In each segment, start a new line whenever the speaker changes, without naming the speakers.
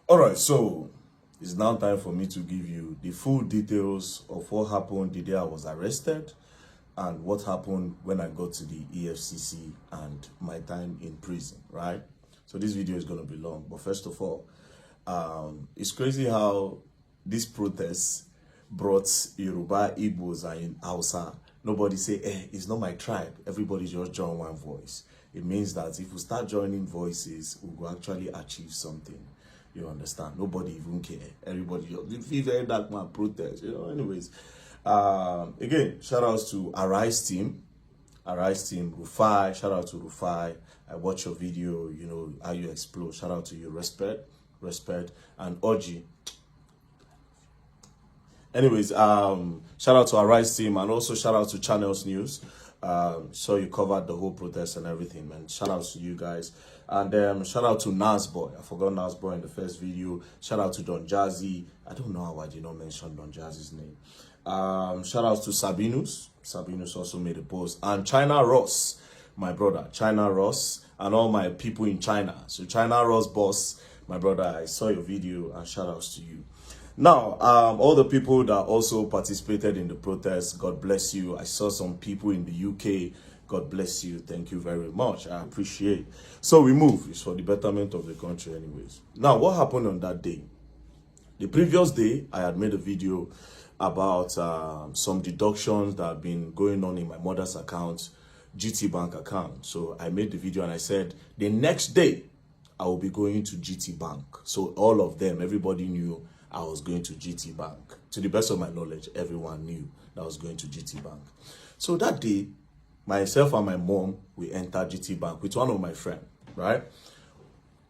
All right, so it's now time for me to give you the full details of what happened the day I was arrested and what happened when I got to the EFCC and my time in prison, right? So this video is going to be long, but first of all, it's crazy how this protest brought Yoruba, Igbos, and in Hausa. Nobody say, it's not my tribe. Everybody just join one voice. It means that if we start joining voices, we will actually achieve something. You understand? Nobody even care. Everybody just feel very dark man protest. Anyways. Again, shout outs to Arise team, Rufai. Shout out to Rufai. I watch your video, how you explode. Shout out to you, respect, and Oji. Anyways, shout out to Arise team and also shout out to Channels News. So you covered the whole protest and everything, man. Shout out to you guys. And shout out to Nasboy. I forgot Nasboy in the first video. Shout out to Don Jazzy. I don't know how I did not mention Don Jazzy's name. Shout out to Sabinus. Sabinus also made a post. And China Ross, my brother. China Ross and all my people in China. So China Ross boss, my brother, I saw your video and shout outs to you. Now, all the people that also participated in the protest, God bless you. I saw some people in the UK. God bless you. Thank you very much. I appreciate. So we move. It's for the betterment of the country anyways. Now, what happened on that day? The previous day, I had made a video about some deductions that have been going on in my mother's account, GTbank account. So I made the video and I said, the next day, I will be going to GTbank. So all of them, everybody knew I was going to GTbank. To the best of my knowledge, everyone knew that I was going to GTbank. So that day, myself and my mom, we entered GTbank with one of my friends, right?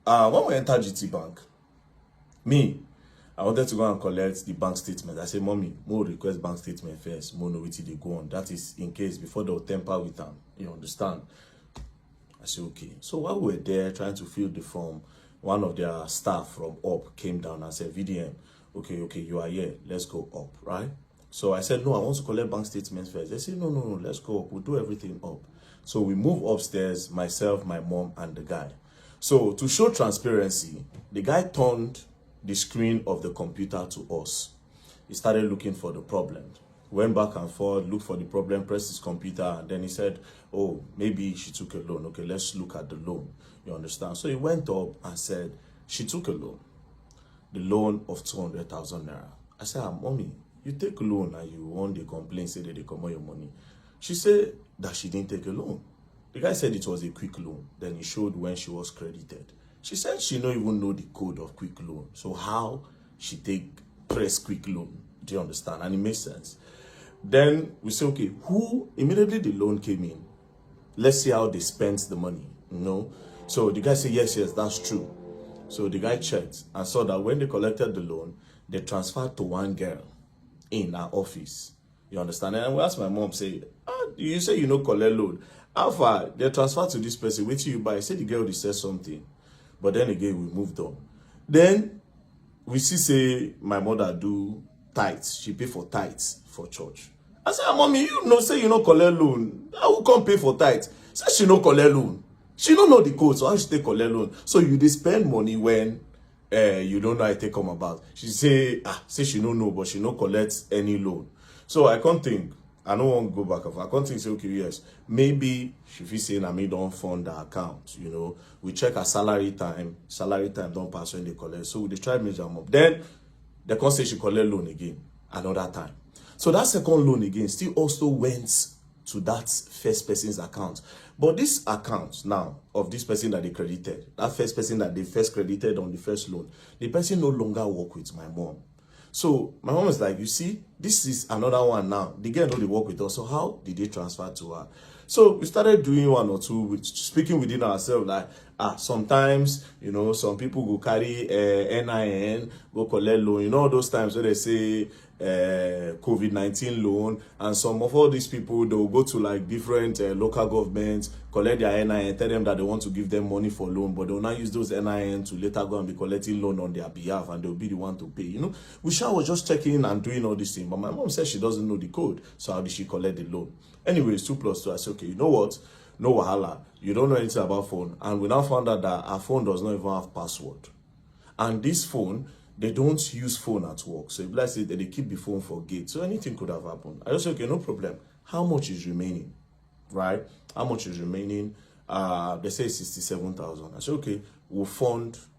When we entered GTbank, I wanted to go and collect the bank statement. I said, Mommy, Mo request bank statement first. Mo know what they go on. That is in case before they'll temper with them. You understand? I said, okay. So while we were there trying to fill the form, one of their staff from up came down and said, VDM, okay, you are here. Let's go up, right? So I said, no, I want to collect bank statements first. They said, no, let's go up. We'll do everything up. So we move upstairs, myself, my mom, and the guy. So to show transparency, the guy turned the screen of the computer to us. He started looking for the problem. Went back and forth, looked for the problem, pressed his computer, and then he said, oh, maybe she took a loan. Okay, let's look at the loan. You understand? So he went up and said, she took a loan. The loan of 200,000 naira. I said, Mommy, you take a loan and you want to complain, say that they come on your money. She said that she didn't take a loan. The guy said it was a quick loan. Then he showed when she was credited. She said she don't even know the code of quick loan. So how she press quick loan? Do you understand? And it makes sense. Then we say, okay, immediately the loan came in. Let's see how they spent the money, So the guy said, yes, that's true. So the guy checked and saw that when they collected the loan, they transferred to one girl in our office. You understand? And we asked my mom, say, you say you know collect loan. How far? They transferred to this person. Wait till you buy. Say the girl said something. But then again, we moved on. Then we say my mother do tithes. She pay for tithes for church. I said, Mommy, say you know collect loan. I will come pay for tithes. Say she no collect loan. She don't know the code, so how she take collect loan? So you dey spend money when you don't know how it take come about. She say she don't know, but she no collect any loan. So I can't think. I don't want to go back of. I can't think say, okay, yes, maybe she feel saying I me don't fund the account. We check her salary time don't pass when they collect. So they try to measure them up. Then they can't say she collect loan again another time. So that second loan again still also went to that first person's account. But this account now of this person that they credited, that first person that they first credited on the first loan, the person no longer work with my mom. So my mom was like, you see, this is another one now. The girl know they work with us. So how did they transfer to her? So we started doing one or two, speaking within ourselves, like, sometimes, some people go carry NIN, go collect loan. All those times where they say COVID-19 loan, and some of all these people, they'll go to like different local governments, collect their NIN, tell them that they want to give them money for loan, but they'll not use those NIN to later go and be collecting loan on their behalf, and they'll be the one to pay. We was just checking in and doing all these things, but my mom said she doesn't know the code, so how did she collect the loan? Anyways, 2 plus 2, I said, okay, you know what? No wahala. You don't know anything about phone. And we now found out that our phone does not even have password. And this phone, they don't use phone at work. So if let's say that they keep the phone for gate, so anything could have happened. I just say, okay, no problem. How much is remaining? Right? How much is remaining? They say 67,000. I said, okay,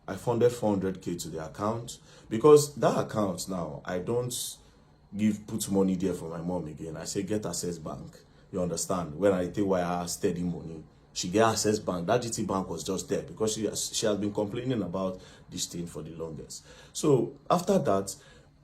I funded 400K to the account, because that account now, I don't put money there for my mom again. I say, get Access Bank. You understand? When I take wire steady money, she get Access Bank. That GTbank was just there because she has been complaining about this thing for the longest. So after that,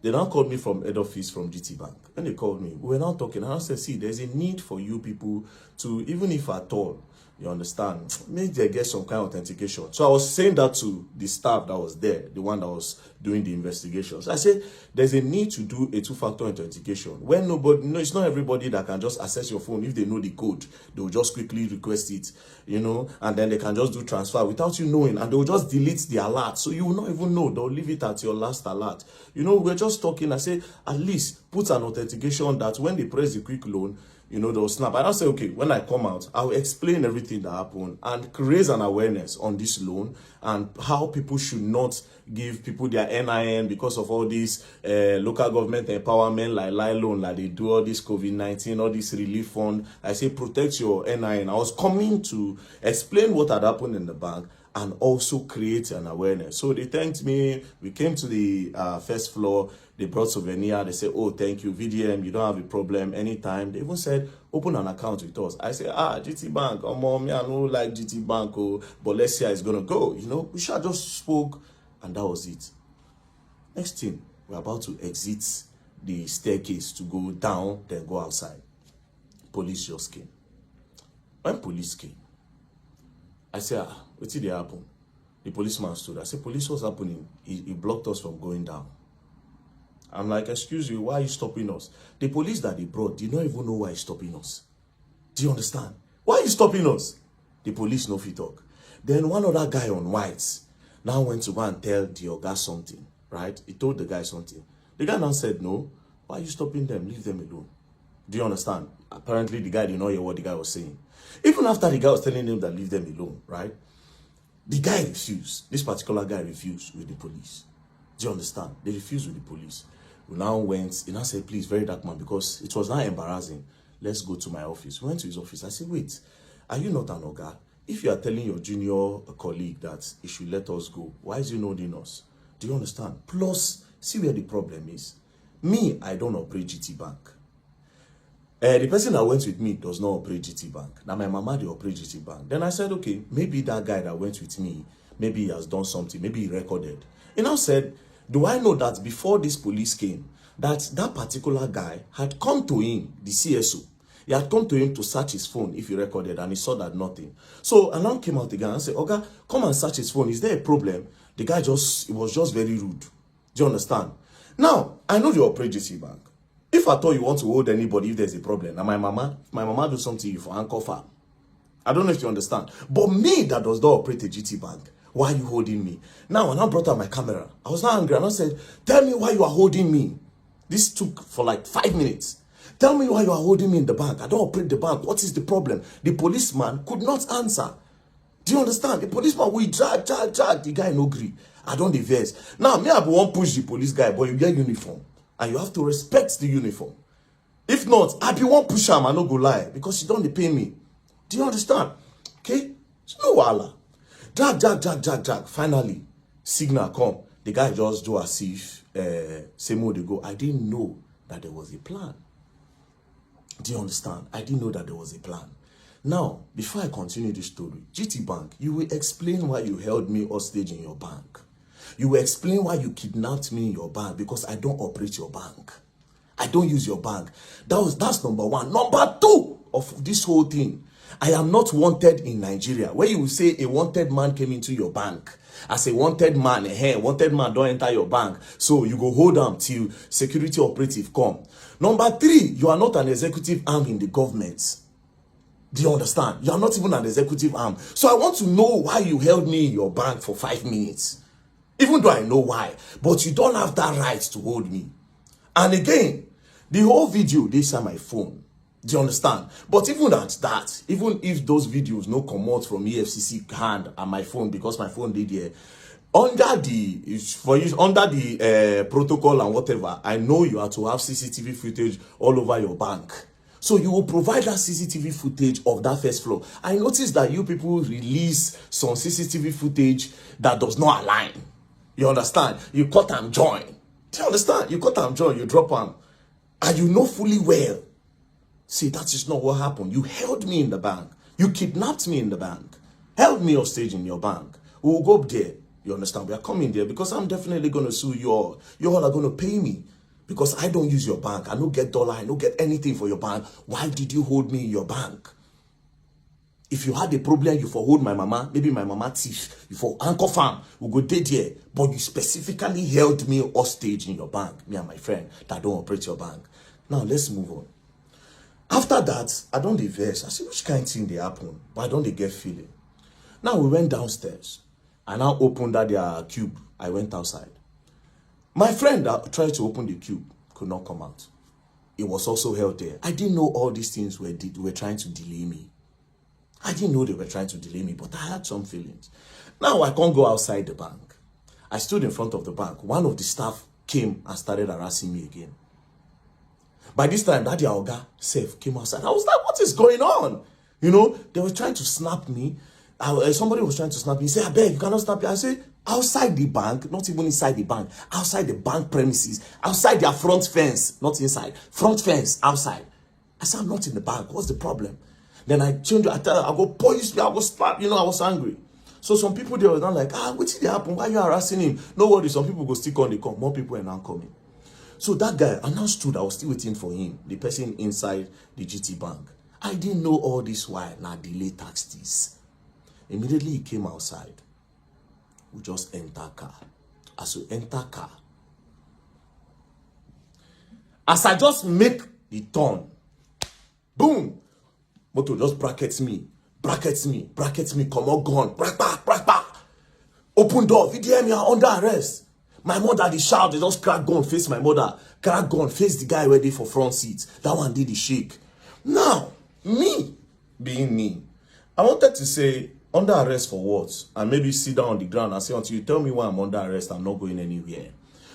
they now called me from head office from GTbank. And they called me. We were now talking. And I said, see, there's a need for you people to, even if at all, you understand, maybe they get some kind of authentication. So I was saying that to the staff that was there, the one that was doing the investigations. I said, there's a need to do a two-factor authentication. When it's not everybody that can just access your phone. If they know the code, they will just quickly request it, and then they can just do transfer without you knowing, and they will just delete the alert. So you will not even know. They'll leave it at your last alert. We're just talking. I say, at least put an authentication that when they press the quick loan, they'll snap. And I'll say, okay, when I come out, I'll explain everything that happened and raise an awareness on this loan and how people should not give people their NIN because of all these local government empowerment, like loan, like they do all this COVID-19, all this relief fund. I say, protect your NIN. I was coming to explain what had happened in the bank and also create an awareness. So they thanked me. We came to the first floor. They brought souvenir. They said, oh, thank you, VDM. You don't have a problem anytime. They even said, open an account with us. I said, GTbank. Oh, mom, I don't like GTbank, but let's see how it's going to go. We should just spoke, and that was it. Next thing, we're about to exit the staircase to go down, then go outside. Police just came. When police came, I said, what did happen? The policeman stood. I said, police, what's happening? He blocked us from going down. I'm like, excuse me, why are you stopping us? The police that they brought did not even know why he's stopping us. Do you understand? Why are you stopping us? The police no fit talk. Then one other guy on whites now went to go and tell the Oga something, right? He told the guy something. The guy now said, no, why are you stopping them? Leave them alone. Do you understand? Apparently, the guy did not hear what the guy was saying. Even after the guy was telling him that leave them alone, right? The guy refused. This particular guy refused with the police. Do you understand? They refused with the police. We now went, he now said, please, very dark man, because it was now embarrassing. Let's go to my office. We went to his office. I said, wait, are you not an Oga? If you are telling your junior colleague that he should let us go, why is he not in us? Do you understand? Plus, see where the problem is. Me, I don't operate GTbank. The person that went with me does not operate GTbank. Now, my mama, they operate GTbank. Then I said, okay, maybe that guy that went with me, maybe he has done something, maybe he recorded. He now said, do I know that before this police came, that particular guy had come to him, the CSO, he had come to him to search his phone if he recorded, and he saw that nothing. So a man came out again and said, Oga, come and search his phone. Is there a problem? The guy he was just very rude. Do you understand? Now, I know you operate GTbank. If at all you want to hold anybody, if there's a problem, now my mama do something for Uncle Farm. I don't know if you understand. But me that does not operate a GTbank, why are you holding me? Now, when I brought out my camera, I was not angry. And I said, tell me why you are holding me. This took for like 5 minutes. Tell me why you are holding me in the bank. I don't operate the bank. What is the problem? The policeman could not answer. Do you understand? The policeman will drag. The guy no agree. I don't diverse. Now, me, I won't push the police guy, but you get uniform. And you have to respect the uniform. If not, I be one push him, I no go lie. Because you don't pay me. Do you understand? Okay? It's no wala. Drag. Finally, signal come. The guy just do as if same way they go. I didn't know that there was a plan. Do you understand? I didn't know that there was a plan. Now, before I continue the story, GTbank, you will explain why you held me hostage in your bank. You will explain why you kidnapped me in your bank, because I don't operate your bank. I don't use your bank. That's number one. Number two of this whole thing, I am not wanted in Nigeria. Where you will say a wanted man came into your bank. As a wanted man, wanted man don't enter your bank. So you go hold on till security operative come. Number three, you are not an executive arm in the government. Do you understand? You are not even an executive arm. So I want to know why you held me in your bank for 5 minutes. Even though I know why. But you don't have that right to hold me. And again, the whole video, they say my phone. Do you understand? But even at that, even if those videos no come out from EFCC hand and my phone, because my phone did here, Under the for you under the protocol and whatever, I know you are to have CCTV footage all over your bank. So you will provide that CCTV footage of that first floor. I noticed that you people release some CCTV footage that does not align. You understand? You cut and join. Do you understand? You cut and join, you drop them. And you know fully well. See, that is not what happened. You held me in the bank. You kidnapped me in the bank. Held me hostage in your bank. We will go up there. You understand? We are coming there because I'm definitely going to sue you all. You all are going to pay me. Because I don't use your bank. I don't get dollar. I don't get anything for your bank. Why did you hold me in your bank? If you had a problem, you for hold my mama. Maybe my mama thief. You for anchor farm. We go dead there. But you specifically held me hostage in your bank. Me and my friend that don't operate your bank. Now, let's move on. After that, I don't diverse. I see which kind of thing they happen. But I don't get feeling. Now, we went downstairs. I now opened that their cube. I went outside. My friend that tried to open the cube could not come out. It was also held there. I didn't know all these things were trying to delay me. I didn't know they were trying to delay me, but I had some feelings. Now I can't go outside the bank. I stood in front of the bank. One of the staff came and started harassing me again. By this time, that Oga self came outside. I was like, what is going on? You know, they were trying to snap me. Somebody was trying to snap me. He said, I beg, you cannot snap me. I said, outside the bank, not even inside the bank, outside the bank premises, outside their front fence, not inside, front fence, outside. I said, I'm not in the bank. What's the problem? Then I changed, I tell her, I go, police me, I go slap, you know, I was angry. So some people, they were not like, what did happen? Why are you harassing him? No worry, some people go stick on the come. More people are now coming. So that guy, I now stood, I was still waiting for him, the person inside the GTbank. I didn't know all this while, now delay tax this. Immediately he came outside. We just enter car. As we enter car, as I just make the turn, boom, motor just brackets me, come on, gun, brack. Open door, VDM, you are under arrest. My mother, they shout, they just crack gun, face my mother, crack gun, face the guy ready for front seat. That one did the shake. Now, me, being me, I wanted to say, under arrest for what? And maybe sit down on the ground and say, until you tell me why I'm under arrest, I'm not going anywhere.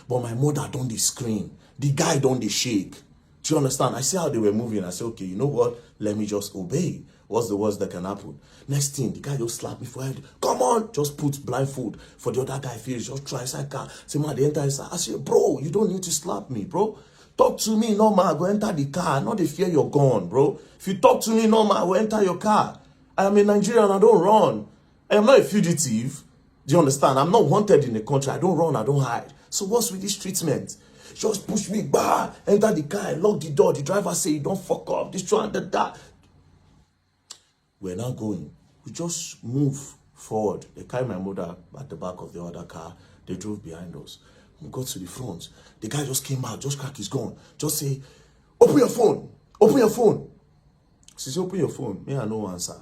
But my mother don't they scream. The guy don't they shake. Do you understand? I see how they were moving. I said, okay, you know what? Let me just obey. What's the worst that can happen? Next thing, the guy just slapped me for head. Come on! Just put blindfold for the other guy face. Just try inside car. Say, man, they enter inside. I said, bro, you don't need to slap me, bro. Talk to me normal. Go enter the car. Not the fear you're gone, bro. If you talk to me normal, I will enter your car. I am a Nigerian, I don't run. I am not a fugitive. Do you understand? I'm not wanted in the country. I don't run, I don't hide. So what's with this treatment? Just push me, bah, enter the car, lock the door. The driver say, you don't fuck up. This one, that. We're now going. We just move forward. They carry my mother at the back of the other car. They drove behind us. We got to the front. The guy just came out, just crack his gun. Just say, open your phone. Open your phone. She said, open your phone. Me, I no answer.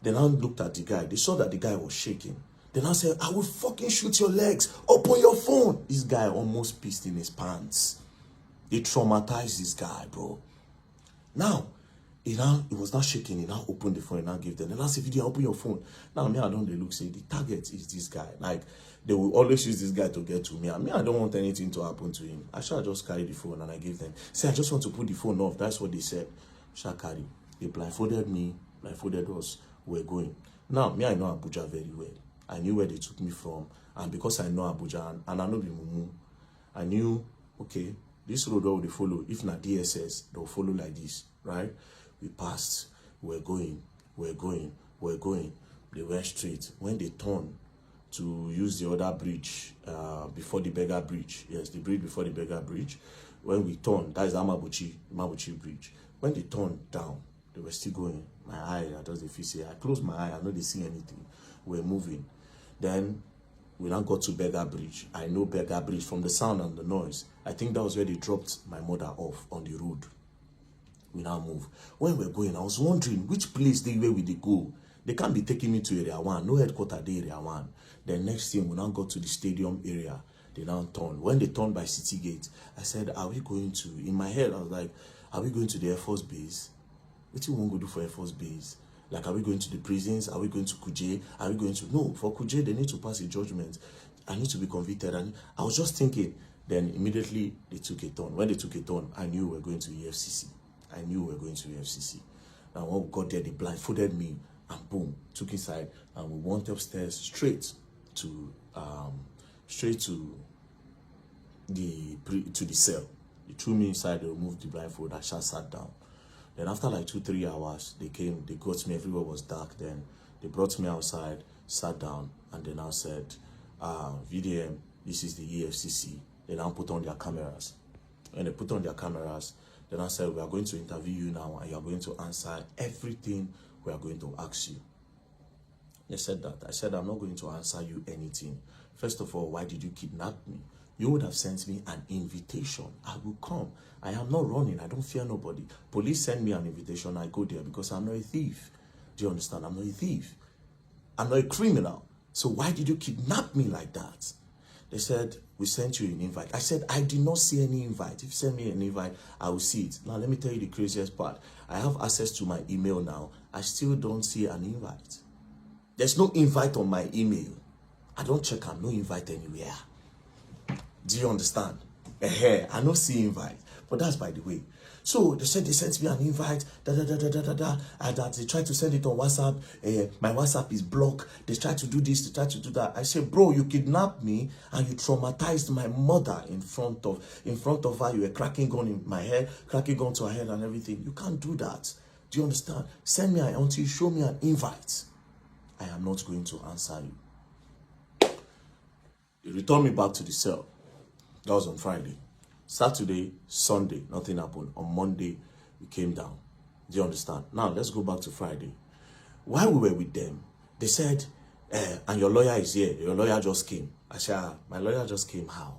Then I looked at the guy. They saw that the guy was shaking. Then I said, I will fucking shoot your legs. Open your phone. This guy almost pissed in his pants. They traumatized this guy, bro. Now, he was not shaking. He now opened the phone and now gave them. Then I said, open your phone. Now, me, I don't look, say, the target is this guy. Like, they will always use this guy to get to me. And me, I don't want anything to happen to him. I shall just carry the phone and I gave them. Say, I just want to put the phone off. That's what they said. Shall carry. They blindfolded me, blindfolded us. We're going. Now, me, I know Abuja very well. I knew where they took me from. And because I know Abuja, and I know the Mumu, I knew, okay, this road will they follow. If not DSS, they'll follow like this, right? We passed. We're going. They went straight. When they turned to use the other bridge, before the Beggar Bridge. Yes, the bridge before the Beggar Bridge. When we turned, that is Mabuchi Bridge. When they turned down, they were still going. My eye, I just if you say, I closed my eye, I know they see anything. We're moving. Then we now got to Beggar Bridge. I know Beggar Bridge from the sound and the noise. I think that was where they dropped my mother off on the road. We now move. When we're going, I was wondering which place where will they go. They can't be taking me to area 1. No headquarters there, area 1. Then next thing, we now got to the stadium area. They now turned. When they turned by City Gate, I said, are we going to, in my head, I was like, are we going to the Air Force Base? What do you want to do for Air Force Base? Like, are we going to the prisons? Are we going to Kuje? Are we going to... No, for Kuje, they need to pass a judgment. I need to be convicted. And I was just thinking. Then immediately they took a turn. When they took a turn, I knew we were going to EFCC. I knew we were going to EFCC. And when we got there, they blindfolded me and boom, took inside, and we went upstairs straight to the cell. They threw me inside, they removed the blindfold, I just sat down. Then after like 2-3 hours, they came, they got me, everywhere was dark. Then they brought me outside, sat down, and then I said, VDM, this is the EFCC. They now put on their cameras. When they put on their cameras, then I said, we are going to interview you now, and you are going to answer everything we are going to ask you. They said that. I said, I'm not going to answer you anything. First of all, why did you kidnap me? You would have sent me an invitation. I will come. I am not running. I don't fear nobody. Police send me an invitation. I go there because I'm not a thief. Do you understand? I'm not a thief. I'm not a criminal. So why did you kidnap me like that? They said, we sent you an invite. I said, I did not see any invite. If you send me an invite, I will see it. Now, let me tell you the craziest part. I have access to my email now. I still don't see an invite. There's no invite on my email. I don't check. I'm no invite anywhere. Do you understand? I don't see invite. But that's by the way. So they said they sent me an invite, and that they tried to send it on WhatsApp. My WhatsApp is blocked. They tried to do this, they tried to do that. I said, bro, you kidnapped me and you traumatized my mother in front of her. You were cracking gun in my head, cracking gun to her head and everything. You can't do that. Do you understand? Send me until you show me an invite. I am not going to answer you. They returned me back to the cell. That was on Friday. Saturday, Sunday, nothing happened. On Monday, we came down. Do you understand? Now, let's go back to Friday. While we were with them, they said, and your lawyer is here. Your lawyer just came. I said, my lawyer just came. How?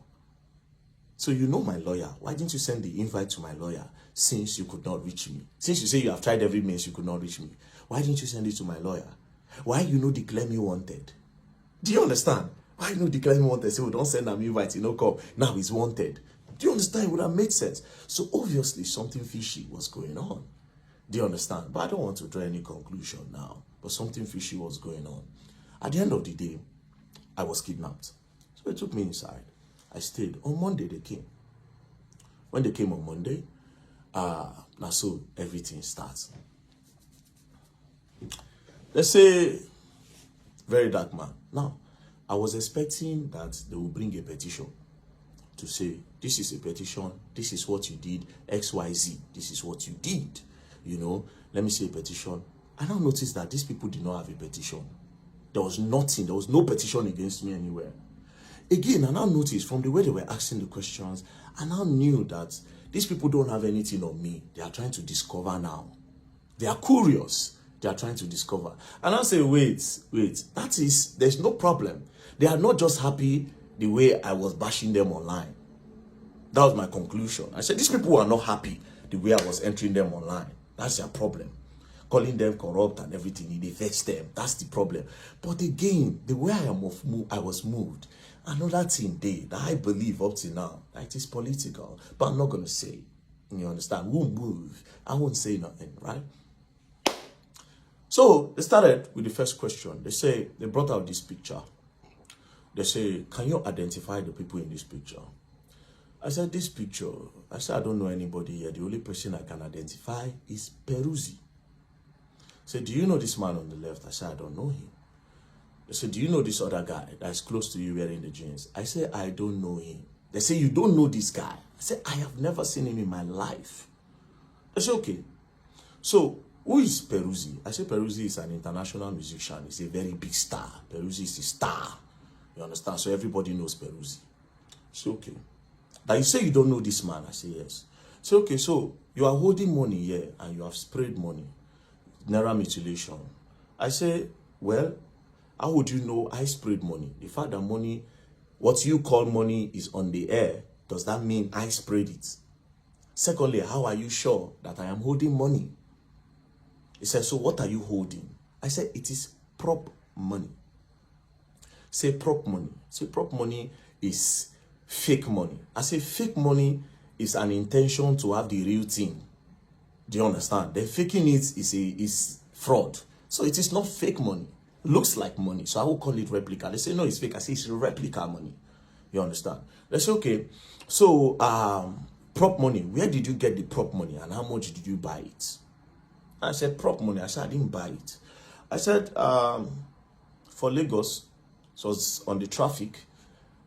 So you know my lawyer. Why didn't you send the invite to my lawyer since you could not reach me? Since you say you have tried every means, you could not reach me. Why didn't you send it to my lawyer? Why you know declare me wanted? Do you understand? Why you know declare me wanted? Say, we don't send an invite, you know, come. Now he's wanted. Do you understand? It would have made sense. So obviously something fishy was going on. Do you understand? But I don't want to draw any conclusion now. But something fishy was going on. At the end of the day, I was kidnapped. So they took me inside. I stayed. On Monday they came. When they came on Monday, now so everything starts. Let's say, very dark man. Now, I was expecting that they will bring a petition to say, this is a petition, this is what you did, XYZ, this is what you did. You know, let me see a petition. I now noticed that these people did not have a petition. There was nothing, there was no petition against me anywhere. Again, I now noticed from the way they were asking the questions, I now knew that these people don't have anything on me. They are trying to discover now. They are curious. They are trying to discover. And I say, wait, that is, there's no problem. They are not just happy the way I was bashing them online. That was my conclusion. I said, these people are not happy the way I was entering them online. That's their problem. Calling them corrupt and everything, it affects them. That's the problem. But again, the way I was moved, another thing that I believe up to now, that it is political. But I'm not going to say, you understand, won't move. I won't say nothing, right? So they started with the first question. They brought out this picture. They say, can you identify the people in this picture? I said, this picture, I said, I don't know anybody here. The only person I can identify is Peruzzi. I said, do you know this man on the left? I said, I don't know him. They said, do you know this other guy that's close to you wearing the jeans? I said, I don't know him. They say, you don't know this guy? I said, I have never seen him in my life. They said, okay. So, who is Peruzzi? I said, Peruzzi is an international musician. He's a very big star. Peruzzi is a star. You understand? So everybody knows Peruzzi. So, okay. Now you say you don't know this man. I say, yes. So, okay, so you are holding money here and you have sprayed money. Naira mutilation. I say, well, how would you know I sprayed money? The fact that money, what you call money is on the air, does that mean I sprayed it? Secondly, how are you sure that I am holding money? He said, so what are you holding? I said, it is prop money. Say prop money. Say prop money is fake money. I say fake money is an intention to have the real thing. Do you understand? The faking it is fraud. So it is not fake money. looks like money. So I will call it replica. They say, no, it's fake. I say, it's replica money. You understand? They say, okay, so prop money, where did you get the prop money and how much did you buy it? I said, prop money. I said, I didn't buy it. I said, for Lagos, so it's on the traffic.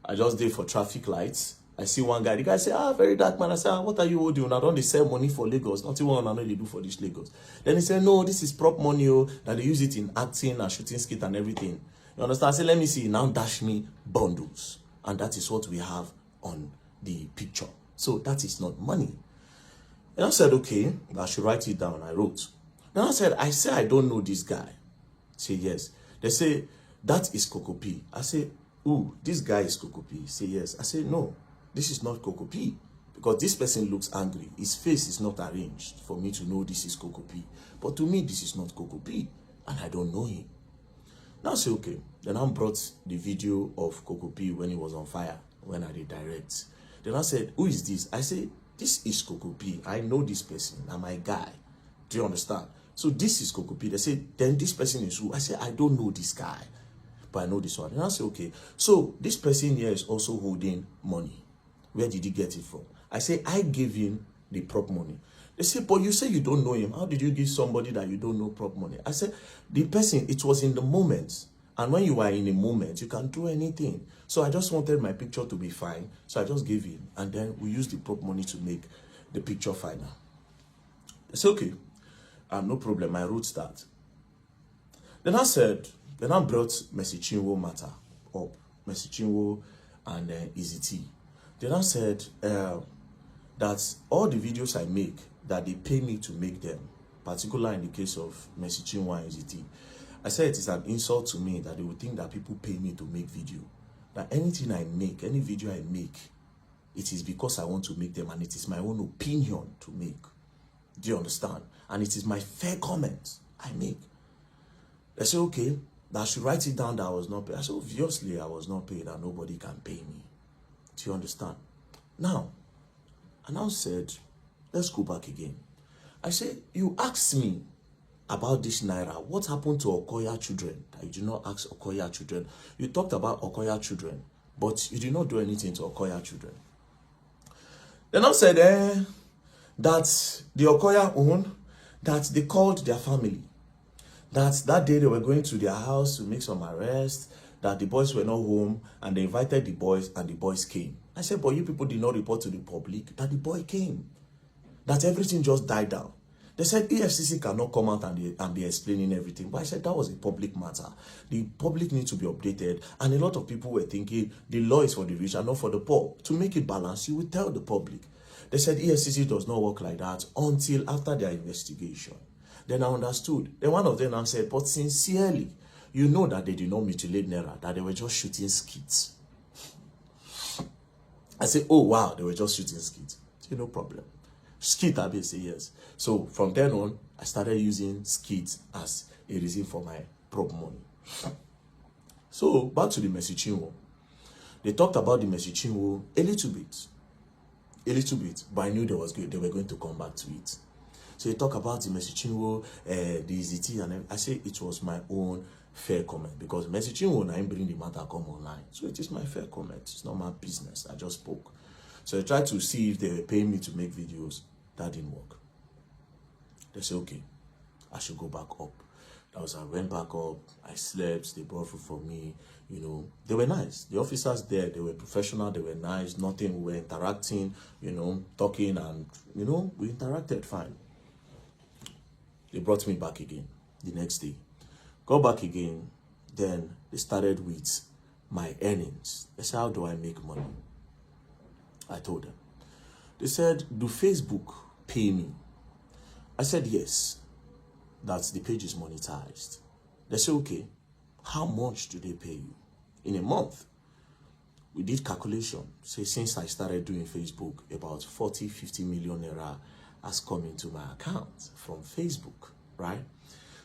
I just did for traffic lights. I see one guy. The guy say, very dark man. I said, what are you doing? I don't they sell money for Lagos. Not even I know they do for this Lagos. Then he said, no, this is prop money. That they use it in acting and shooting skit and everything. You understand? I said, let me see. Now dash me bundles. And that is what we have on the picture. So that is not money. And I said, okay, I should write it down. I wrote. Then I said, I don't know this guy. Say, yes. They say, that is Coco P. I say, ooh, this guy is Coco P. Say, yes. I say, no, this is not Coco P. Because this person looks angry. His face is not arranged for me to know this is Coco P. But to me, this is not Coco P. And I don't know him. Now I say, okay. Then I brought the video of Coco P when he was on fire, when I did direct. Then I said, who is this? I say, this is Coco P. I know this person. I'm my guy. Do you understand? So this is Coco P. They say, then this person is who? I say, I don't know this guy, but I know this one. And I say, okay. So this person here is also holding money. Where did he get it from? I say, I gave him the prop money. They say, but you say you don't know him. How did you give somebody that you don't know prop money? I said, the person, it was in the moment. And when you are in a moment, you can do anything. So I just wanted my picture to be fine. So I just gave him. And then we used the prop money to make the picture final. They said, okay. No problem. I wrote that. Then I brought Messi Chinwo matter up. Messi Chinwo and Easy T. Then I said that all the videos I make, that they pay me to make them, particularly in the case of Messi Chinwo and Easy T. I said it is an insult to me that they would think that people pay me to make video. That anything I make, any video I make, it is because I want to make them and it is my own opinion to make. Do you understand? And it is my fair comment I make. They say, okay, that I should write it down that I was not paid. I said, obviously I was not paid and nobody can pay me. Do you understand? Now, I now said, let's go back again. I said, you asked me about this Naira. What happened to Okoya children? That you did not ask Okoya children. You talked about Okoya children, but you did not do anything to Okoya children. Then I said, that the Okoya own, that they called their family. That day they were going to their house to make some arrests, that the boys were not home, and they invited the boys, and the boys came. I said, but you people did not report to the public that the boy came. That everything just died down. They said EFCC cannot come out and be explaining everything. But I said that was a public matter. The public needs to be updated. And a lot of people were thinking the law is for the rich and not for the poor. To make it balanced, you would tell the public. They said EFCC does not work like that until after their investigation. Then I understood. Then one of them now said, but sincerely, you know that they did not mutilate Naira, that they were just shooting skits. I said, oh wow, they were just shooting skits. I said, no problem. Skit, I say yes. So from then on, I started using skit as a reason for my prop money. So back to the Messi Chinwo. They talked about the Messi Chinwo a little bit, but I knew they were going to come back to it. So they talk about the Messi Chinwo, the EZT, and I say it was my own fair comment because Messi Chinwo and I bring the matter come online. So it is my fair comment. It's not my business. I just spoke. So I tried to see if they were paying me to make videos. That didn't work. They said, okay, I should go back up. That was, I went back up, I slept, they brought food for me, you know. They were nice. The officers there, they were professional, they were nice, nothing, we were interacting, you know, talking and, you know, we interacted fine. They brought me back again the next day. Go back again, then they started with my earnings. They said, how do I make money? I told them. They said, do Facebook pay me? I said, yes. That the page is monetized. They said, okay, how much do they pay you? In a month, we did calculation. Say, since I started doing Facebook, about 40-50 million naira has come into my account from Facebook, right?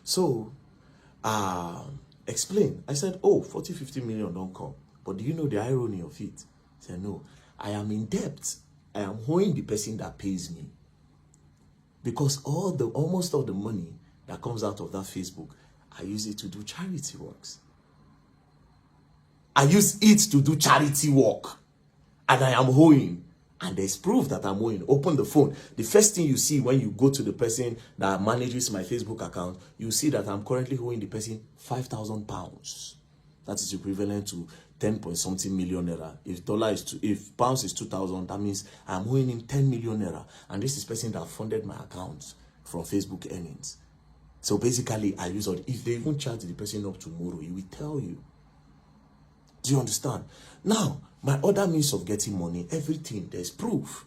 So, explain. I said, oh, 40-50 million don't come. But do you know the irony of it? I said, no, I am in debt. I am owing the person that pays me. Because almost all the money that comes out of that Facebook, I use it to do charity works. I use it to do charity work. And I am owing. And there's proof that I'm owing. Open the phone. The first thing you see when you go to the person that manages my Facebook account, you see that I'm currently owing the person £5,000. That is equivalent to 10 point something million naira. If pounds is 2,000, that means I'm owing him 10 million naira. And this is person that funded my account from Facebook earnings. So basically, I use all. If they even charge the person up tomorrow, he will tell you. Do you understand? Now, my other means of getting money, everything, there's proof.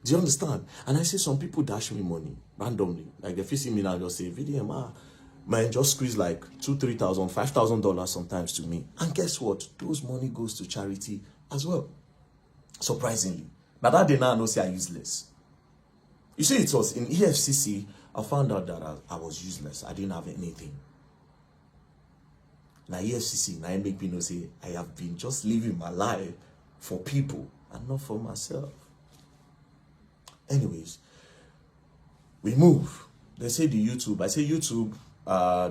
Do you understand? And I say some people dash me money randomly. Like they see me now, just say, VDM, man, just squeeze like $2,000, $3,000, $5,000 sometimes to me. And guess what? Those money goes to charity as well. Surprisingly. But that day now I know say I'm useless. You see, it was in EFCC, I found out that I was useless. I didn't have anything. Now EFCC, now it make me know say I have been just living my life for people and not for myself. Anyways, we move. They say the YouTube. I say YouTube,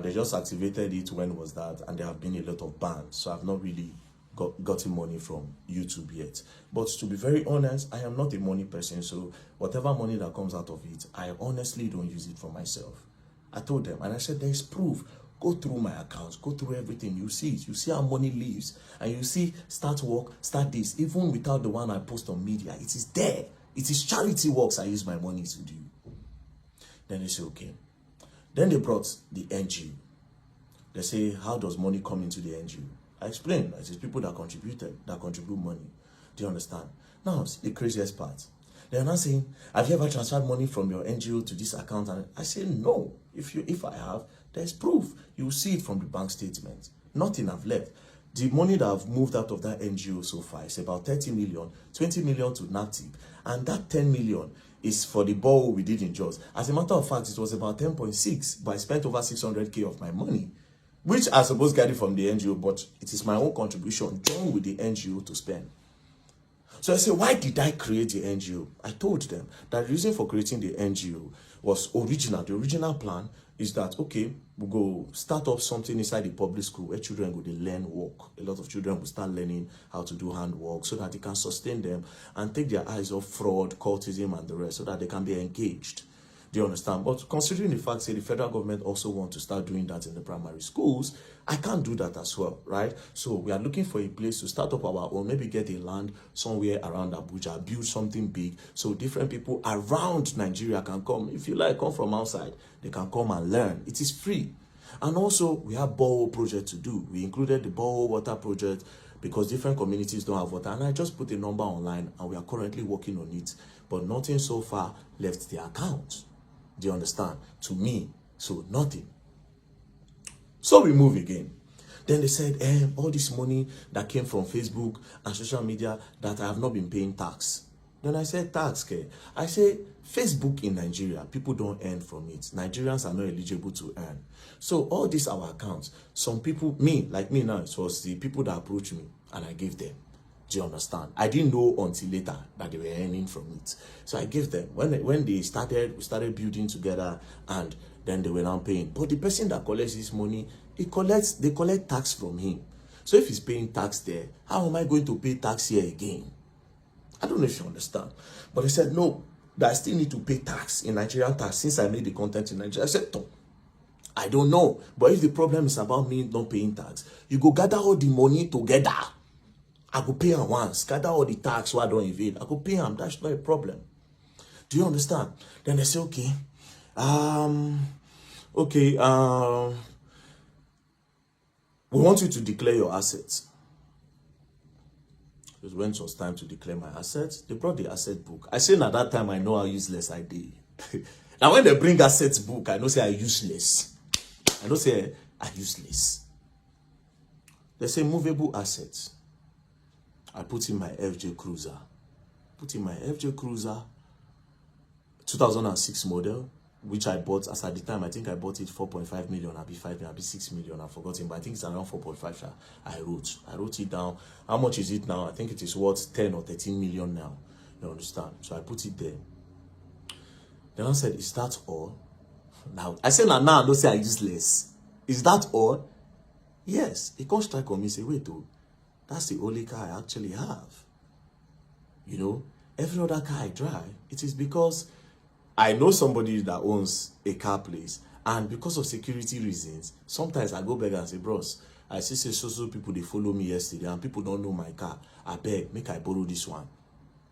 they just activated it. When was that? And there have been a lot of bans. So I've not really gotten money from YouTube yet. But to be very honest, I am not a money person. So whatever money that comes out of it, I honestly don't use it for myself. I told them, and I said, there's proof. Go through my accounts, go through everything. You see it. You see how money lives. And you see, start work, start this. Even without the one I post on media, it is there. It is charity works I use my money to do. Then they say, okay. Then they brought the NGO. They say, how does money come into the NGO? I explained. It is people that contribute money. Do you understand? Now, the craziest part. They are not saying, have you ever transferred money from your NGO to this account? And I say, no. If I have, there's proof. You will see it from the bank statement. Nothing I've left. The money that I've moved out of that NGO so far is about 30 million, 20 million to NATIP. And that 10 million is for the borehole we did in Jos. As a matter of fact, it was about 10.6, but I spent over 600K of my money, which I suppose get it from the NGO, but it is my own contribution joined with the NGO to spend. So I say, why did I create the NGO? I told them that the reason for creating the NGO was original. The original plan is that, okay, we'll go start up something inside the public school where children go to learn work. A lot of children will start learning how to do handwork so that it can sustain them and take their eyes off fraud, cultism, and the rest so that they can be engaged. Do you understand? But considering the fact that the federal government also wants to start doing that in the primary schools, I can't do that as well, right? So we are looking for a place to start up our own, maybe get a land somewhere around Abuja, build something big, so different people around Nigeria can come. If you like, come from outside, they can come and learn. It is free. And also, we have borehole project to do. We included the borehole water project because different communities don't have water. And I just put a number online, and we are currently working on it. But nothing so far left the account. Do you understand? To me, so nothing. So we move again. Then they said, all this money that came from Facebook and social media that I have not been paying tax. Then I said, tax, okay? I say, Facebook in Nigeria, people don't earn from it. Nigerians are not eligible to earn. So all these our accounts, some people, like me now, it was the people that approached me and I gave them. Do you understand? I didn't know until later that they were earning from it. So I gave them. When they started, we started building together and then they were now paying. But the person that collects this money, they collect tax from him. So if he's paying tax there, how am I going to pay tax here again? I don't know if you understand. But they said, no, that I still need to pay tax in Nigerian tax since I made the content in Nigeria. I said, no, I don't know. But if the problem is about me not paying tax, you go gather all the money together. I could pay him once, gather all the tax so I don't evade. I could pay him, that's not a problem. Do you understand? Then they say, okay, we want you to declare your assets. It when it was time to declare my assets, they brought the asset book. I say at that time, I know how useless I did. Now when they bring assets book, I know say I'm useless. I know say I'm useless. They say movable assets. I put in my FJ Cruiser. 2006 model, which I bought, as at the time, I think I bought it 4.5 million, I'll be 5 million, I'll be 6 million, I've forgotten, but I think it's around 4.5. I wrote it down. How much is it now? I think it is worth 10 or 13 million now. You understand? So I put it there. Then I said, is that all? Now, I said, now, don't say I useless. Is that all? Yes. He can't strike on me say, wait, oh, that's the only car I actually have. You know, every other car I drive, it is because I know somebody that owns a car place, and because of security reasons, sometimes I go back and say, bros, I see say so people they follow me yesterday, and people don't know my car. I beg, make I borrow this one.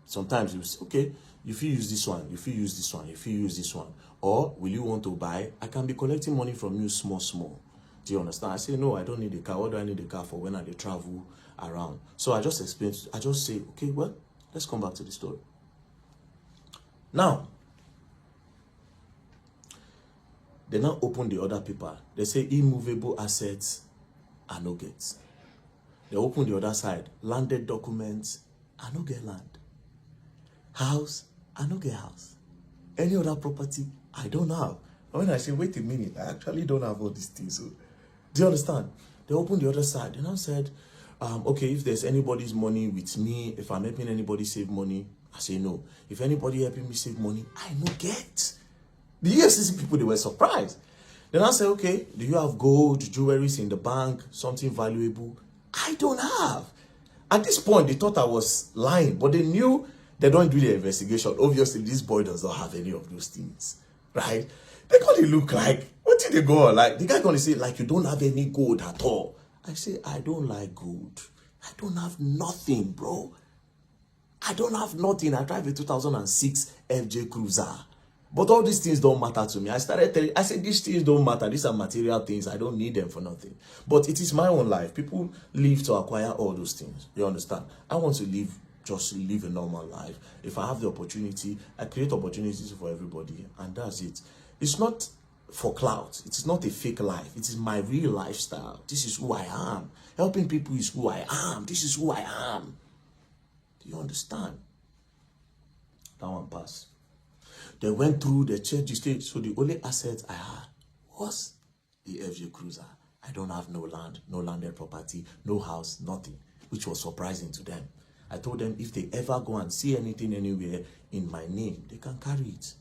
Sometimes you say, okay, if you use this one, if you use this one, if you use this one, or will you want to buy? I can be collecting money from you small. Do you understand? I say, no, I don't need a car. What do I need a car for when I travel around? So I just explain, I just say, okay, well, let's come back to the story. Now, they now open the other paper. They say immovable assets are no get. They open the other side. Landed documents are no get land. House, I no get house. Any other property, I don't have. And when I say, wait a minute, I actually don't have all these things. So, do you understand? They opened the other side. They now said, okay, if there's anybody's money with me, if I'm helping anybody save money, I say no. If anybody helping me save money, I no get. The EFCC people, they were surprised. Then I said, okay, do you have gold, jewelries in the bank, something valuable? I don't have. At this point, they thought I was lying, but they knew they don't do the investigation. Obviously, this boy does not have any of those things, right? They gonna look like, what did they go on? Like, the guy gonna say, like, you don't have any gold at all. I say, I don't like gold. I don't have nothing, bro. I don't have nothing. I drive a 2006 FJ Cruiser. But all these things don't matter to me. I started telling, I said, these things don't matter. These are material things. I don't need them for nothing. But it is my own life. People live to acquire all those things. You understand? I want to live, just live a normal life. If I have the opportunity, I create opportunities for everybody. And that's it. It's not for clout. It is not a fake life. It is my real lifestyle. This is who I am. Helping people is who I am. This is who I am. Do you understand? That one pass. They went through, they checked the state. So the only asset I had was the FJ Cruiser. I don't have no land, no landed property, no house, nothing, which was surprising to them. I told them if they ever go and see anything anywhere in my name, they can carry it.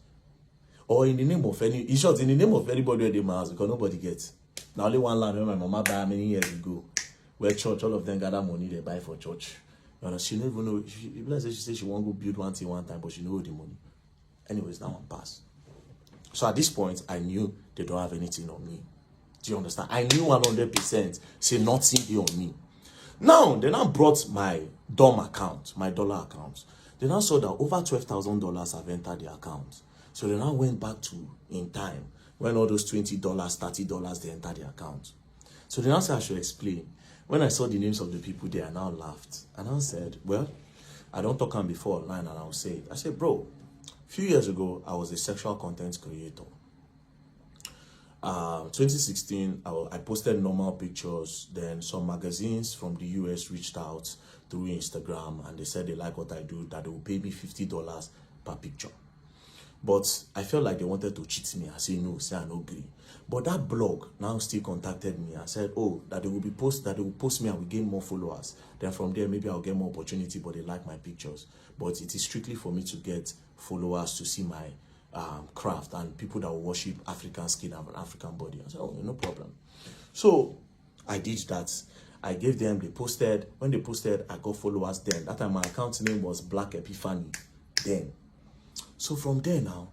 Or in the name of any, in short, in the name of anybody at my house, because nobody gets. Now only one land when my mama died many years ago, where church, all of them gather money they buy for church. You know, she don't even know, she said she won't go build one thing one time, but she know the money. Anyways, that one passed. So at this point, I knew they don't have anything on me. Do you understand? I knew 100%, say nothing here on me. Now, they now brought my DOM account, my dollar account. They now saw that over $12,000 have entered the account. So they now went back to in time when all those $20, $30, they entered the account. So they now said I should explain. When I saw the names of the people there, I now laughed. And I said, well, I don't talk on before online, and I'll say it. I said, bro, a few years ago, I was a sexual content creator. 2016, I posted normal pictures. Then some magazines from the US reached out through Instagram, and they said they like what I do, that they will pay me $50 per picture. But I felt like they wanted to cheat me. I said no, say I no agree. But that blog now still contacted me and said, oh, that they will post me and will gain more followers. Then from there, maybe I'll get more opportunity, but they like my pictures. But it is strictly for me to get followers to see my craft and people that will worship African skin and African body. I said, oh, no problem. So I did that. I gave them, they posted. When they posted, I got followers then. That time my account name was Black Epiphany then. So from there now,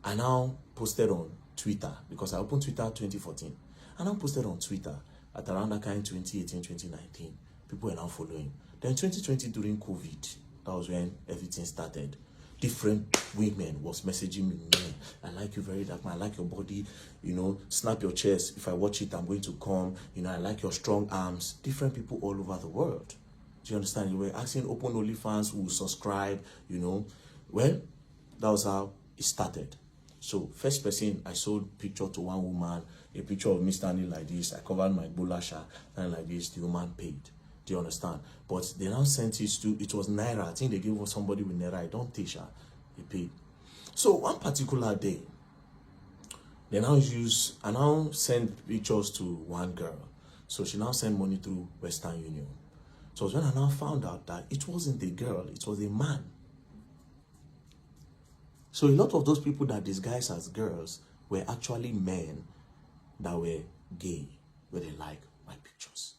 I now posted on Twitter, because I opened Twitter 2014. I now posted on Twitter at around that kind 2018, 2019. People were now following. Then 2020 during COVID, that was when everything started. Different women was messaging me, man, I like you very dark, man, I like your body, you know, snap your chest. If I watch it, I'm going to come. You know, I like your strong arms. Different people all over the world. Do you understand? You were asking open OnlyFans who will subscribe, you know. Well, that was how it started. So first person, I sold picture to one woman, a picture of me standing like this. I covered my bulasha and like this. The woman paid. Do you understand? But they now sent it to, it was Naira. I think they gave somebody with Naira. I don't teach her. He paid. So one particular day, they now I now send pictures to one girl. So she now sent money through Western Union. So when I now found out that it wasn't a girl, it was a man. So a lot of those people that disguise as girls were actually men that were gay. where they like my pictures.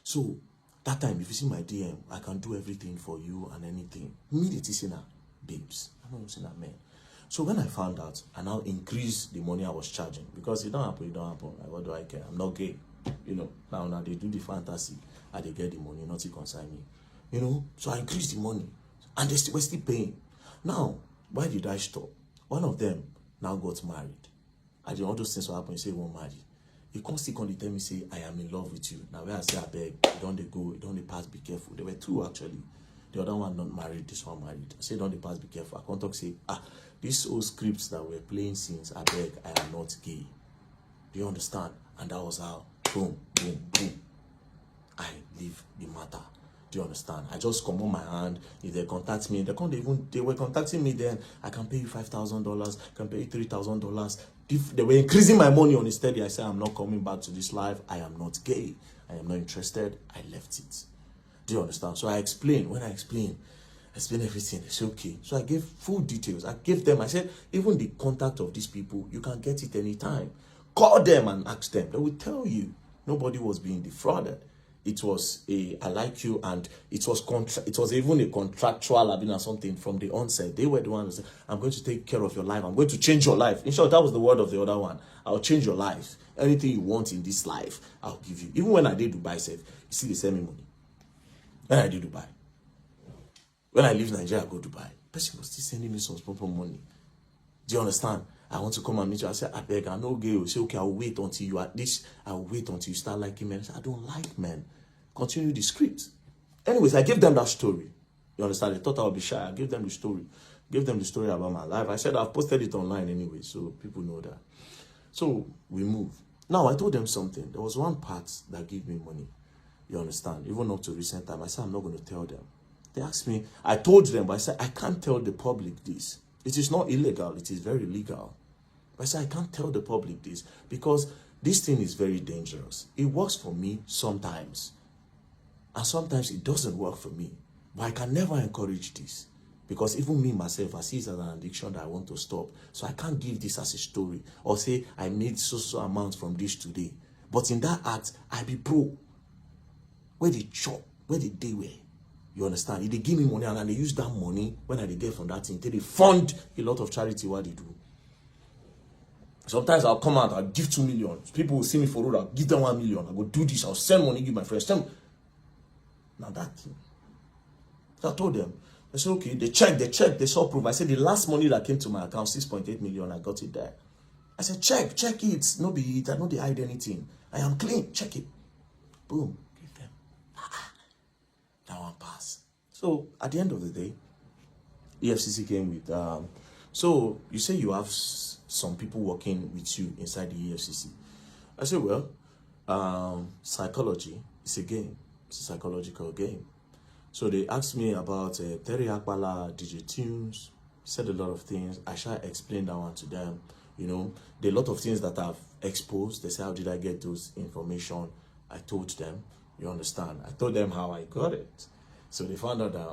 So that time, if you see my DM, I can do everything for you and anything. Immediately say na babes. I'm not saying that man. So when I found out, I now increased the money I was charging because it don't happen, it don't happen. Like, what do I care? I'm not gay. You know, now they do the fantasy and they get the money, not to concern me. You know, so I increased the money and they were still paying. Now, why did I stop? One of them now got married. I did all those things will happen. He say he won't marry. He come still come tell me say I am in love with you. Now where I say I beg, don't they go, don't they pass, be careful. There were two actually. The other one not married, this one married. I say don't they pass, be careful. I can't talk say these old scripts that we're playing since I beg, I am not gay. Do you understand? And that was how boom, boom, boom. I leave the matter. Do you understand? I just come on my hand. If they contact me, they were contacting me then. I can pay you $5,000, can pay you $3,000. They were increasing my money on it steady. I said, I'm not coming back to this life. I am not gay. I am not interested. I left it. Do you understand? So I explained. When I explained everything. They said, okay. So I gave full details. I gave them, I said, even the contact of these people, you can get it anytime. Call them and ask them. They will tell you. Nobody was being defrauded. It was I like you, and it was even a contractual or something from the onset. They were the ones who said, I'm going to take care of your life. I'm going to change your life. In short, that was the word of the other one. I'll change your life. Anything you want in this life, I'll give you. Even when I did Dubai, said, you see, they send me money. When I did Dubai. When I leave Nigeria, I go to Dubai. Person was still sending me some proper money. Do you understand? I want to come and meet you. I said, I beg, I know gay. You say, okay, I'll wait until you at least, I'll wait until you start liking men. I said, I don't like men. Continue the script. Anyways, I gave them that story. You understand? They thought I would be shy. I gave them the story. Gave them the story about my life. I said, I've posted it online anyway, so people know that. So we move. Now, I told them something. There was one part that gave me money. You understand? Even up to recent time, I said, I'm not going to tell them. They asked me, I told them, but I said, I can't tell the public this. It is not illegal. It is very legal. But I said, I can't tell the public this because this thing is very dangerous. It works for me sometimes. And sometimes it doesn't work for me. But I can never encourage this. Because even me, myself, I see it as an addiction that I want to stop. So I can't give this as a story. Or say, I made so amount from this today. But in that act, I be pro. Where they chop, where they were. You understand? If they give me money and they use that money, when I get from that thing, they fund a lot of charity what they do. Sometimes I'll come out, I'll give 2 million. People will see me for road, I'll give them 1 million. I'll go do this, I'll send money, give my friends. Now that thing. So I told them, I said, okay, they checked, they saw proof. I said, the last money that came to my account, 6.8 million, I got it there. I said, check it. No be it, I know they hide anything. I am clean, check it. Boom, give them. That one pass. So at the end of the day, EFCC came with, so you say you have some people working with you inside the EFCC. I said, well, psychology is a game. It's a psychological game. So they asked me about Terry Akbala, DJ Tunes, said a lot of things. I shall explain that one to them. You know, there are a lot of things that I've exposed. They say, how did I get those information? I told them, you understand? I told them how I got it. So they found out that,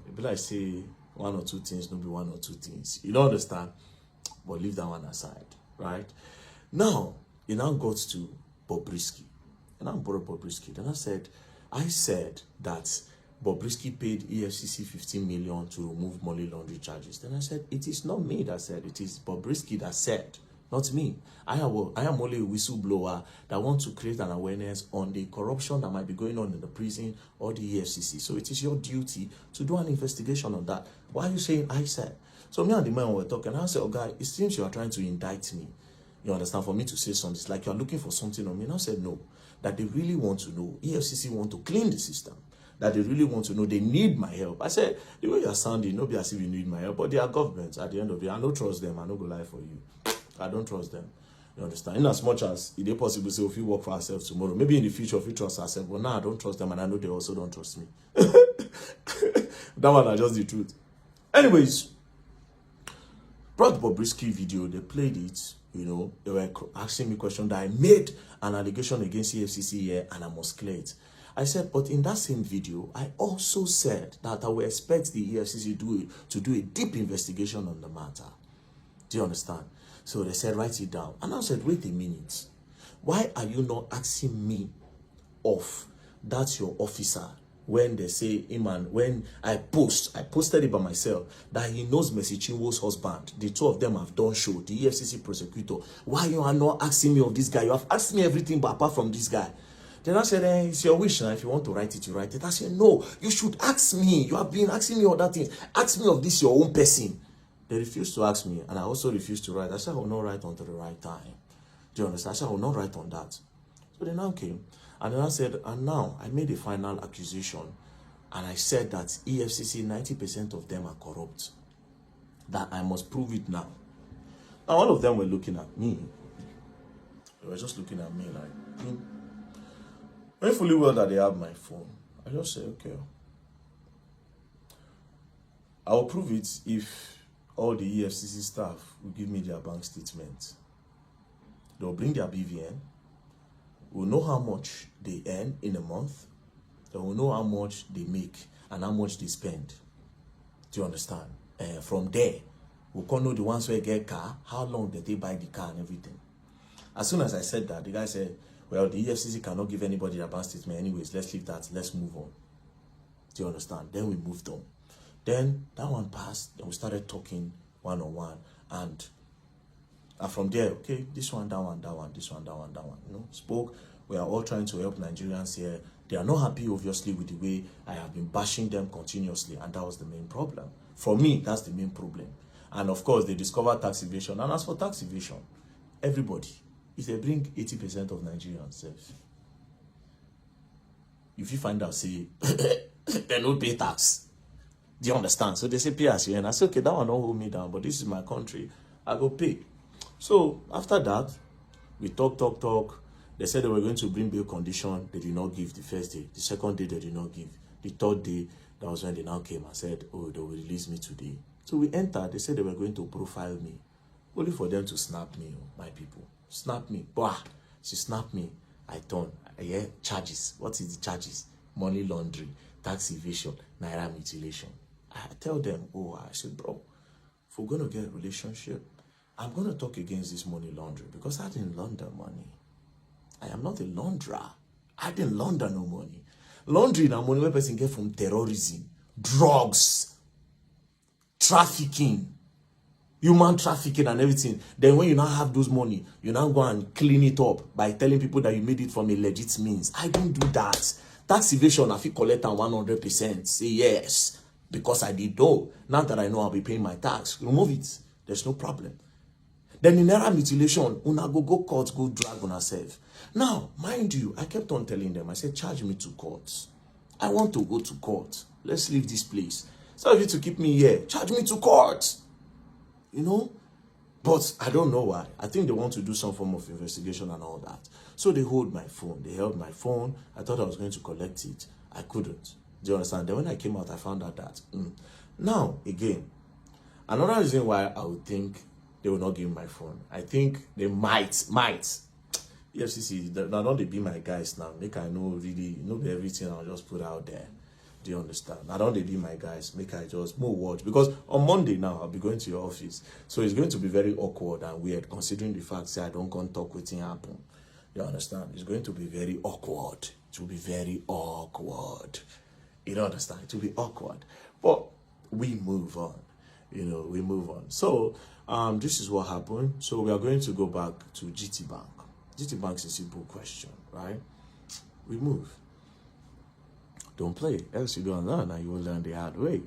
it be like say one or two things, no be one or two things. You don't understand? But leave that one aside, right? Now, it now got to Bobrisky. And I brought Bobrisky. Then I said that Bobrisky paid EFCC 15 million to remove money laundering charges. Then I said, it is not me that said, it is Bobrisky that said, not me. I am only a whistleblower that wants to create an awareness on the corruption that might be going on in the prison or the EFCC. So it is your duty to do an investigation on that. Why are you saying I said? So me and the man were talking. I said, oh, guy, it seems you are trying to indict me. You understand? For me to say something, it's like you are looking for something on me. And I said, no. That they really want to know. EFCC want to clean the system. That they really want to know. They need my help. I said, the way you are sounding, nobody as if you need my help. But they are governments at the end of the day. I don't trust them. I don't go lie for you. I don't trust them. You understand? In as much as it is possible to say, if we work for ourselves tomorrow, maybe in the future, if we trust ourselves, but now I don't trust them, and I know they also don't trust me. That one is just the truth. Anyways, brought Bobrisky video, they played it, you know, they were asking me questions that I made an allegation against EFCC here, and I must clear it. I said, but in that same video, I also said that I will expect the EFCC to do a deep investigation on the matter. Do you understand? So they said, write it down. And I said, wait a minute. Why are you not asking me of that your officer when they say, hey man, when I posted it by myself, that he knows Mercy Chinwo's husband. The two of them have done show, the EFCC prosecutor. Why you are not asking me of this guy? You have asked me everything but apart from this guy. Then I said, it's your wish now. If you want to write it, you write it. I said, no, you should ask me. You have been asking me other things. Ask me of this your own person. They refused to ask me, and I also refused to write. I said, I will not write until the right time. Do you understand? I said, I will not write on that. So they now came, and then I said, and now I made a final accusation, and I said that EFCC, 90% of them are corrupt. That I must prove it now. Now, all of them were looking at me. They were just looking at me like, when fully well that they have my phone, I just say, okay, I will prove it if all the EFCC staff will give me their bank statement. They will bring their BVN. We'll know how much they earn in a month. They will know how much they make and how much they spend. Do you understand? From there, we can know the ones who get car, how long did they buy the car and everything. As soon as I said that, the guy said, well, the EFCC cannot give anybody a bank statement anyways. Let's leave that. Let's move on. Do you understand? Then we moved on. Then that one passed. Then we started talking one-on-one. And from there, okay, this one, that one, that one, this one, that one, that one. You know, spoke. We are all trying to help Nigerians here. They are not happy, obviously, with the way I have been bashing them continuously. And that was the main problem. For me, that's the main problem. And of course, they discovered tax evasion. And as for tax evasion, everybody, if they bring 80% of Nigerians, if you find out, say, they don't pay tax. Do you understand? So they say, pay as you earn. I say, okay, that one don't hold me down, but this is my country. I go pay. So after that, we talk. They said they were going to bring bail condition. They did not give the first day. The second day, they did not give. The third day, that was when they now came and said, oh, they will release me today. So we entered. They said they were going to profile me. Only for them to snap me, my people. Snap me. Bah! She snapped me. I turn. I hear charges. What is the charges? Money laundering, tax evasion, naira mutilation. I tell them, oh, I said, bro, if we're going to get a relationship, I'm going to talk against this money laundering because I didn't launder money. I am not a launderer. I didn't launder no money. Laundering and money where person get from terrorism, drugs, trafficking, human trafficking and everything. Then when you now have those money, you now go and clean it up by telling people that you made it from a legit means. I don't do that. Tax evasion, I feel collect 100%. Say yes, because I did know. Now that I know I'll be paying my tax, remove it. There's no problem. Then in naira mutilation, una go court, go drag on herself. Now, mind you, I kept on telling them, I said, charge me to court. I want to go to court. Let's leave this place. So if you to keep me here, charge me to court. You know? But I don't know why. I think they want to do some form of investigation and all that. So they hold my phone. They held my phone. I thought I was going to collect it. I couldn't. Do you understand? Then when I came out, I found out that. Now, again, another reason why I would think they will not give me my phone. I think they might. EFCC, now don't they be my guys now. Make I know really, everything I'll just put out there. Do you understand? Now don't they be my guys. Make I just move watch. Because on Monday now, I'll be going to your office. So it's going to be very awkward and weird considering the fact that I don't come talk with him happen. You understand? It's going to be very awkward. It will be very awkward. You don't understand? It will be awkward. But we move on. You know, we move on. So, this is what happened. So we are going to go back to GTbank. GTbank is a simple question, right? We move. Don't play, else you don't learn and you will learn the hard way.